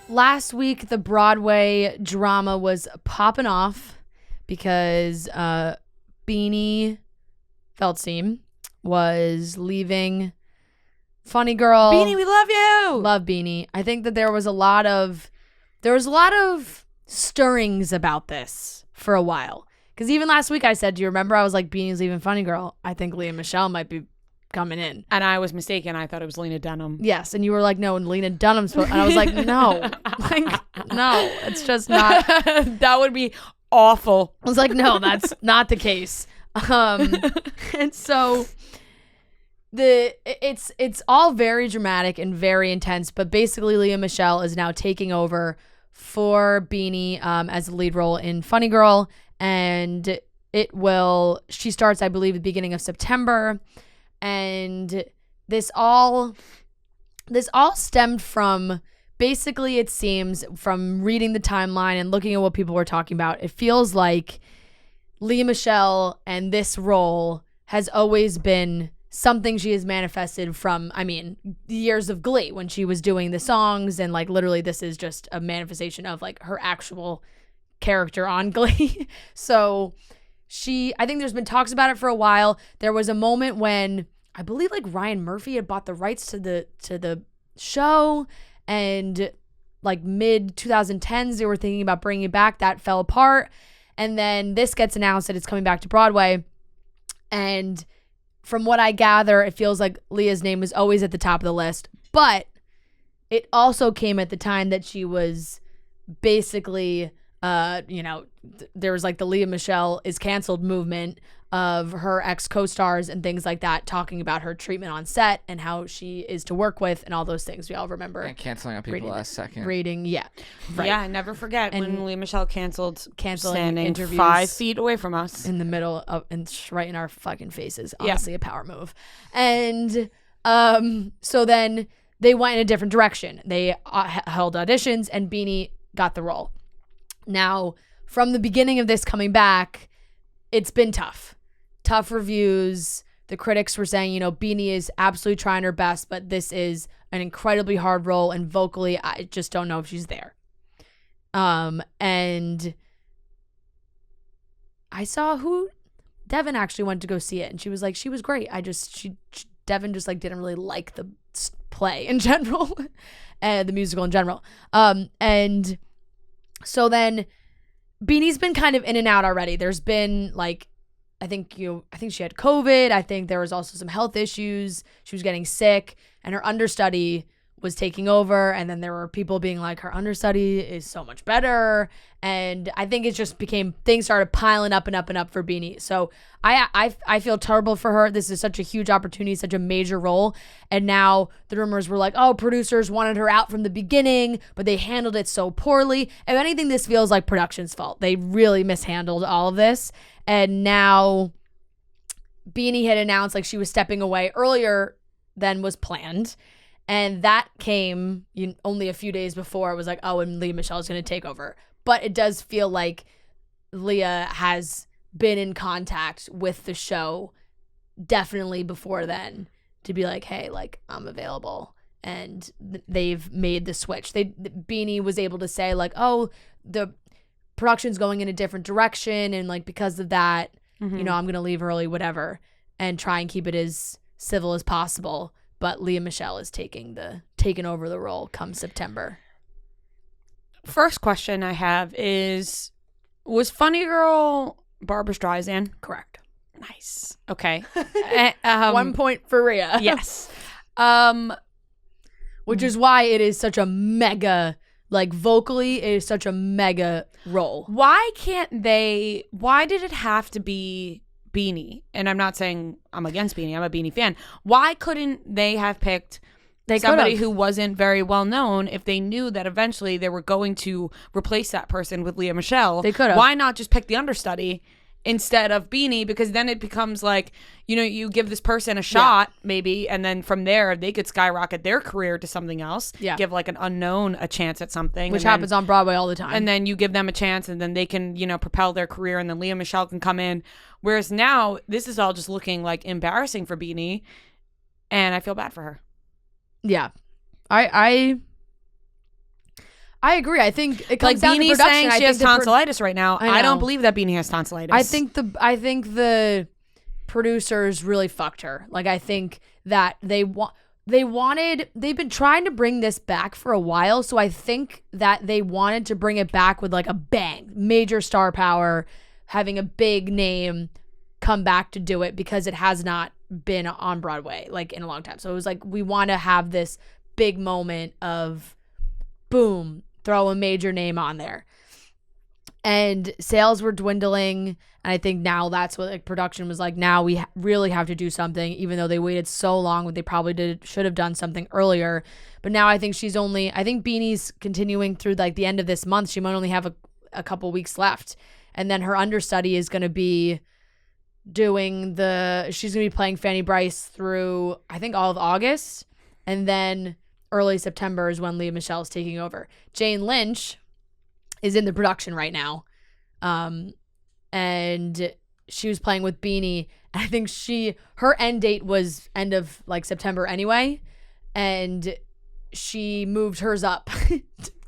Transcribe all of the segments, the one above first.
last week the Broadway drama was popping off because Beanie Feldstein was leaving Funny Girl. Beanie, we love you. Love Beanie. I think that there was a lot of stirrings about this for a while. Because even last week I said, do you remember? I was like, Beanie's leaving Funny Girl. I think Lea Michele might be coming in. And I was mistaken. I thought it was Lena Dunham. Yes. And you were like, no, and Lena Dunham's supposed. And I was like, no. Like, no, it's just not. That would be awful. I was like, no, that's not the case. And so it's all very dramatic and very intense, but basically Lea Michele is now taking over for Beanie as the lead role in Funny Girl, and she starts, I believe, at the beginning of September, and this all stemmed from, basically, it seems, from reading the timeline and looking at what people were talking about, it feels like Lea Michele and this role has always been something she has manifested from, I mean, years of Glee when she was doing the songs, and like literally this is just a manifestation of like her actual character on Glee. So I think there's been talks about it for a while. There was a moment when I believe like Ryan Murphy had bought the rights to the show, and like mid 2010s they were thinking about bringing it back. That fell apart, and then this gets announced that it's coming back to Broadway, and from what I gather, it feels like Leah's name was always at the top of the list, but it also came at the time that she was basically, there was like the Lea Michele is canceled movement of her ex-co-stars and things like that, talking about her treatment on set and how she is to work with and all those things. We all remember. And canceling on people last second. Yeah. Right. Yeah, I never forget when Lea Michele canceling standing interviews 5 feet away from us. In the middle of, and right in our fucking faces. Honestly, a power move. And so then they went in a different direction. They held auditions and Beanie got the role. Now, from the beginning of this coming back, it's been tough reviews. The critics were saying, Beanie is absolutely trying her best, but this is an incredibly hard role, and vocally, I just don't know if she's there. And I saw Devin actually went to go see it, and she was like, she was great. Devin just like didn't really like the play in general, the musical in general. And so then Beanie's been kind of in and out already. There's been like, I think she had COVID. I think there was also some health issues. She was getting sick, and her understudy was taking over. And then there were people being like, her understudy is so much better. And I think it just things started piling up and up and up for Beanie. So I feel terrible for her. This is such a huge opportunity, such a major role. And now the rumors were like, oh, producers wanted her out from the beginning, but they handled it so poorly. If anything, this feels like production's fault. They really mishandled all of this. And now Beanie had announced like she was stepping away earlier than was planned. And that came only a few days before. It was like, oh, and Lea Michele is going to take over. But it does feel like Lea has been in contact with the show definitely before then to be like, hey, like, I'm available. And they've made the switch. Beanie was able to say like, oh, the production's going in a different direction, and like because of that, I'm going to leave early, whatever, and try and keep it as civil as possible. But Lea Michele is taking over the role come September. First question I have is, was Funny Girl Barbra Streisand? Correct. Nice. Okay. 1 point for Rhea. Yes. Which is why it is such a mega, like vocally, it is such a mega role. Why did it have to be Beanie? And I'm not saying I'm against Beanie. I'm a Beanie fan. Why couldn't they have picked somebody who wasn't very well known if they knew that eventually they were going to replace that person with Lea Michele? They could have. Why not just pick the understudy instead of Beanie? Because then it becomes like, you give this person a shot maybe, and then from there they could skyrocket their career to something else. Yeah. Give like an unknown a chance at something. Which happens on Broadway all the time. And then you give them a chance, and then they can, propel their career, and then Lea Michele can come in. Whereas now this is all just looking like embarrassing for Beanie, and I feel bad for her. Yeah. I I agree. I think it comes down to Beanie production. saying she has tonsillitis right now. I don't believe that Beanie has tonsillitis. I think the producers really fucked her. Like, I think that they've been trying to bring this back for a while, so I think that they wanted to bring it back with like a bang, major star power, having a big name come back to do it, because it has not been on Broadway like in a long time. So it was like, we want to have this big moment of boom, throw a major name on there. And sales were dwindling, and I think now that's what like production was like, now we really have to do something, even though they waited so long. They probably should have done something earlier. But now I think Beanie's continuing through like the end of this month. She might only have a couple weeks left, and then her understudy is going to be she's going to be playing Fanny Bryce through I think all of August, and then early September is when Lea Michele is taking over. Jane Lynch is in the production right now. And she was playing with Beanie. I think her end date was end of like September anyway. And she moved hers up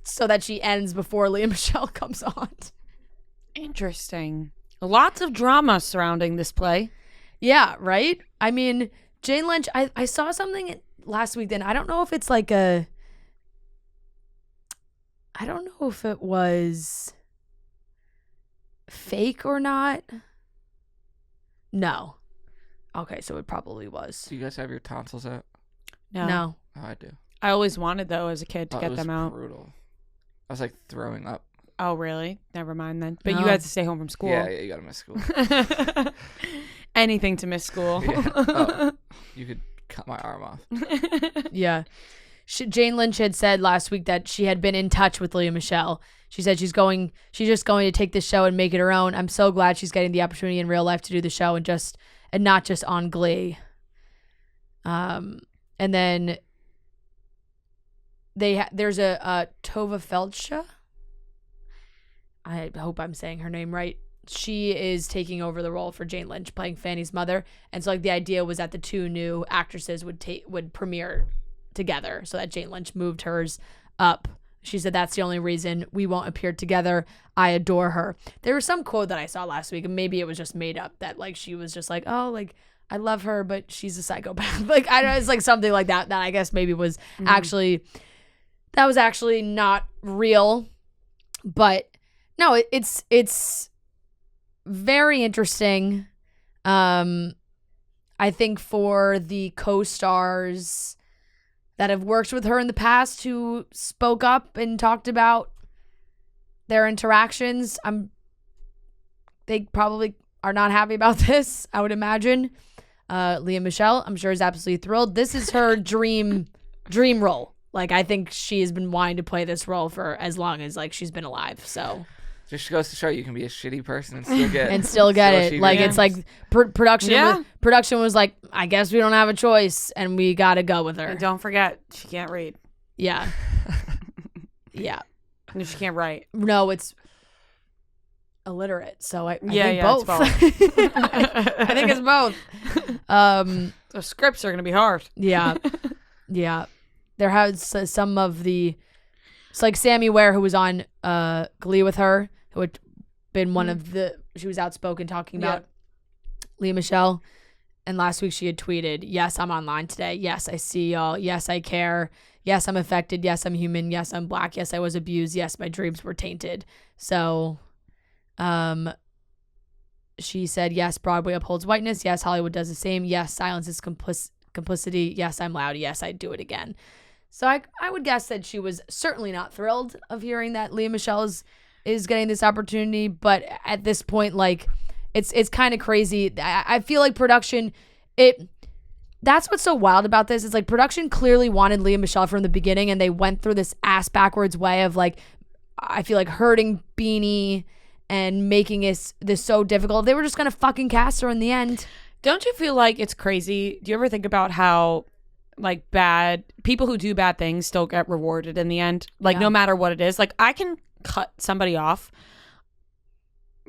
so that she ends before Lea Michele comes on. Interesting. Lots of drama surrounding this play. Yeah, right? I mean, Jane Lynch, I saw something last week, then I don't know if it's like I don't know if it was fake or not. No. Okay, so it probably was. Do you guys have your tonsils out? No. Oh, I do. I always wanted, though, as a kid to get them out. Brutal. I was like throwing up. Oh, really? Never mind then. But No. you had to stay home from school. Yeah, you gotta miss school. Anything to miss school. Yeah. Oh, you could cut my arm off. Yeah. Jane Lynch had said last week that she had been in touch with Lea Michele. She said she's just going to take this show and make it her own. I'm so glad she's getting the opportunity in real life to do the show and not just on Glee. And then there's a Tova Feldsha. I hope I'm saying her name right. She is taking over the role for Jane Lynch, playing Fanny's mother. And so like the idea was that the two new actresses would premiere together, so that Jane Lynch moved hers up. She said that's the only reason we won't appear together. I adore her. There was some quote that I saw last week, and maybe it was just made up, that like she was just like, oh, like I love her, but she's a psychopath. Like I don't know, it's like something like that I guess maybe was actually not real. But no, it's very interesting. I think for the co-stars that have worked with her in the past who spoke up and talked about their interactions, they probably are not happy about this, I would imagine. Lea Michele, I'm sure, is absolutely thrilled. This is her dream role. Like, I think she has been wanting to play this role for as long as like she's been alive. So just goes to show you can be a shitty person and still get it. Like it's like production. Yeah. Production was like, I guess we don't have a choice, and we got to go with her. And don't forget, she can't read. Yeah. Yeah. No, she can't write. No, it's illiterate. So I think both. It's both. I think it's both. The scripts are gonna be hard. Yeah. Yeah. There has some of it's like Sammy Ware, who was on Glee with her, who had been one of she was outspoken talking about Lea Michele. And last week she had tweeted, yes, I'm online today. Yes, I see y'all. Yes, I care. Yes, I'm affected. Yes, I'm human. Yes, I'm black. Yes, I was abused. Yes, my dreams were tainted. So she said, yes, Broadway upholds whiteness. Yes, Hollywood does the same. Yes, silence is complicity. Yes, I'm loud. Yes, I'd do it again. So I would guess that she was certainly not thrilled of hearing that Lea Michele is getting this opportunity. But at this point, like, it's kind of crazy. I feel like production, that's what's so wild about this. It's like production clearly wanted Lea Michele from the beginning, and they went through this ass backwards way of like, I feel like hurting Beanie and making this so difficult. They were just going to fucking cast her in the end. Don't you feel like it's crazy? Do you ever think about how like bad people who do bad things still get rewarded in the end? Like no matter what it is, like I can cut somebody off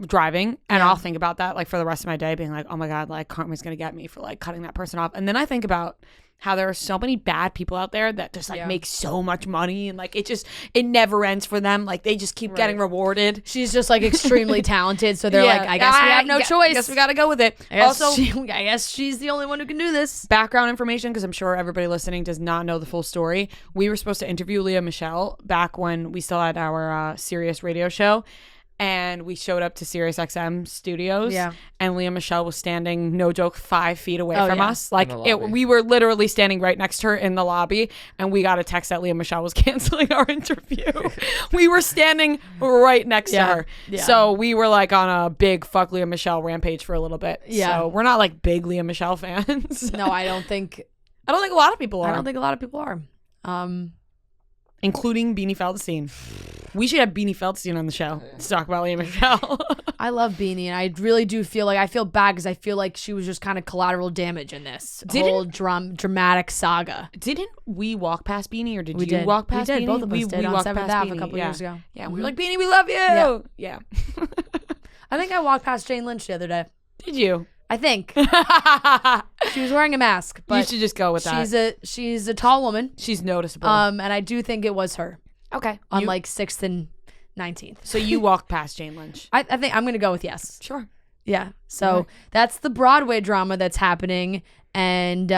driving, and Yeah. I'll think about that like for the rest of my day, being like, oh my God, like karma's gonna get me for like cutting that person off. And then I think about how there are so many bad people out there that just like make so much money, and like it never ends for them. Like they just keep getting rewarded. She's just like extremely talented, so they're like, I guess we have no choice. I guess we gotta go with it. I guess she's the only one who can do this. Background information, because I'm sure everybody listening does not know the full story. We were supposed to interview Lea Michele back when we still had our Sirius radio show. And we showed up to Sirius XM studios. Yeah. And Lea Michele was standing, no joke, 5 feet away from us. Like we were literally standing right next to her in the lobby. And we got a text that Lea Michele was canceling our interview. We were standing right next to her. Yeah. So we were like on a big fuck Lea Michele rampage for a little bit. Yeah. So we're not like big Lea Michele fans. No, I don't think a lot of people are. I don't think a lot of people are. Including Beanie Feldstein. We should have Beanie Feldstein on the show to talk about Lea Michele. I love Beanie, and I really do feel like I feel bad because I feel like she was just kind of collateral damage in this whole dramatic saga. Didn't we walk past Beanie, or did you walk past Beanie? Both of us did. We on walked 7th past Ave Beanie a couple years ago. Yeah, we were like, Beanie, we love you. Yeah. I think I walked past Jane Lynch the other day. Did you? I think. She was wearing a mask, but you should just go with that. She's a tall woman. She's noticeable. And I do think it was her. Okay. On like 6th and 19th. So you walked past Jane Lynch. I think I'm gonna go with yes. Sure. Yeah. So that's the Broadway drama that's happening, and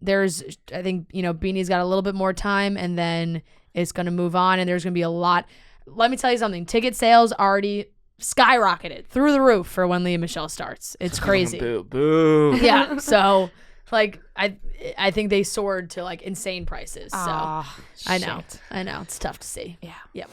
there's, I think, Beanie's got a little bit more time, and then it's gonna move on, and there's gonna be a lot. Let me tell you something. Ticket sales already skyrocketed through the roof for when Lea Michele starts. It's crazy. Boo. Yeah. So like I think they soared to like insane prices. So I know. It's tough to see. Yeah. Yep.